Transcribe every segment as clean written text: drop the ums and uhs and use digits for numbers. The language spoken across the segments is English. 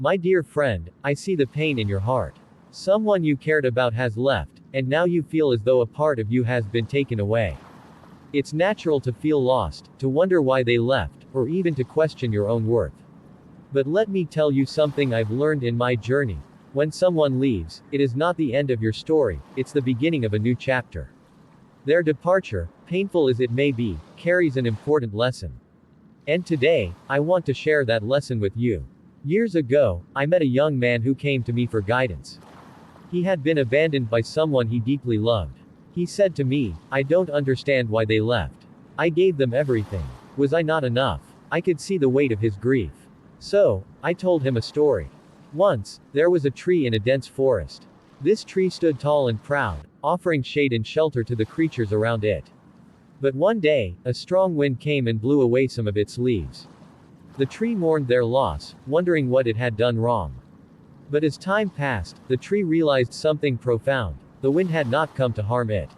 My dear friend, I see the pain in your heart. Someone you cared about has left, and now you feel as though a part of you has been taken away. It's natural to feel lost, to wonder why they left, or even to question your own worth. But let me tell you something I've learned in my journey. When someone leaves, it is not the end of your story, it's the beginning of a new chapter. Their departure, painful as it may be, carries an important lesson. And today, I want to share that lesson with you. Years ago, I met a young man who came to me for guidance. He had been abandoned by someone he deeply loved. He said to me, "I don't understand why they left. I gave them everything. Was I not enough?" I could see the weight of his grief. So, I told him a story. Once, there was a tree in a dense forest. This tree stood tall and proud, offering shade and shelter to the creatures around it. But one day, a strong wind came and blew away some of its leaves. The tree mourned their loss, wondering what it had done wrong. But as time passed, the tree realized something profound. The wind had not come to harm it.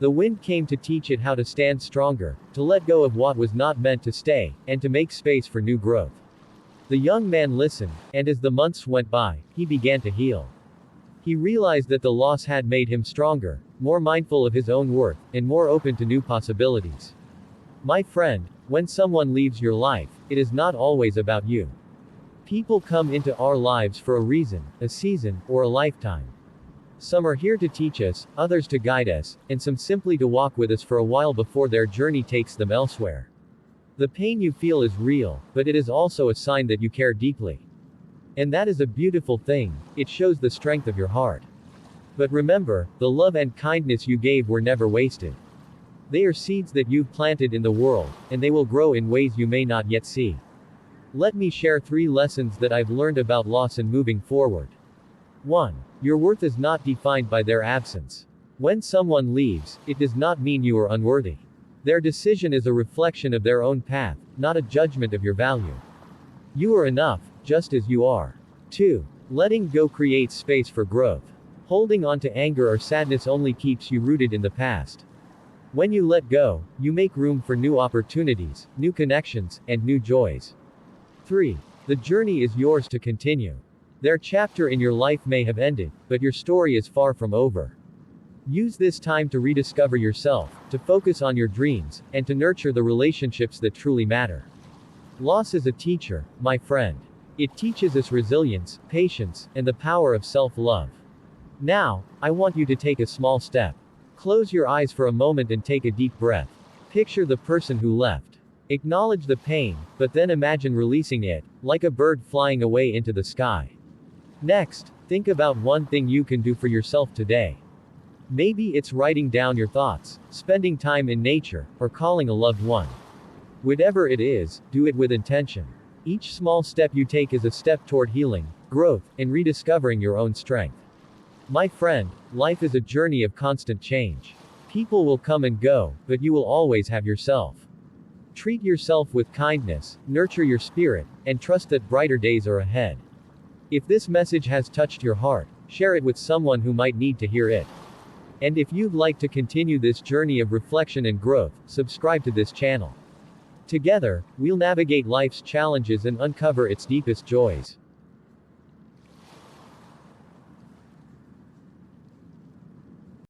The wind came to teach it how to stand stronger, to let go of what was not meant to stay, and to make space for new growth. The young man listened, and as the months went by, he began to heal. He realized that the loss had made him stronger, more mindful of his own worth, and more open to new possibilities. My friend, when someone leaves your life, it is not always about you. People come into our lives for a reason, a season, or a lifetime. Some are here to teach us, others to guide us, and some simply to walk with us for a while before their journey takes them elsewhere. The pain you feel is real, but it is also a sign that you care deeply. And that is a beautiful thing, it shows the strength of your heart. But remember, the love and kindness you gave were never wasted. They are seeds that you've planted in the world, and they will grow in ways you may not yet see. Let me share 3 lessons that I've learned about loss and moving forward. 1. Your worth is not defined by their absence. When someone leaves, it does not mean you are unworthy. Their decision is a reflection of their own path, not a judgment of your value. You are enough, just as you are. 2. Letting go creates space for growth. Holding on to anger or sadness only keeps you rooted in the past. When you let go, you make room for new opportunities, new connections, and new joys. 3. The journey is yours to continue. Their chapter in your life may have ended, but your story is far from over. Use this time to rediscover yourself, to focus on your dreams, and to nurture the relationships that truly matter. Loss is a teacher, my friend. It teaches us resilience, patience, and the power of self-love. Now, I want you to take a small step. Close your eyes for a moment and take a deep breath. Picture the person who left. Acknowledge the pain, but then imagine releasing it, like a bird flying away into the sky. Next, think about one thing you can do for yourself today. Maybe it's writing down your thoughts, spending time in nature, or calling a loved one. Whatever it is, do it with intention. Each small step you take is a step toward healing, growth, and rediscovering your own strength. My friend, life is a journey of constant change. People will come and go, but you will always have yourself. Treat yourself with kindness, nurture your spirit, and trust that brighter days are ahead. If this message has touched your heart, share it with someone who might need to hear it. And if you'd like to continue this journey of reflection and growth, subscribe to this channel. Together, we'll navigate life's challenges and uncover its deepest joys.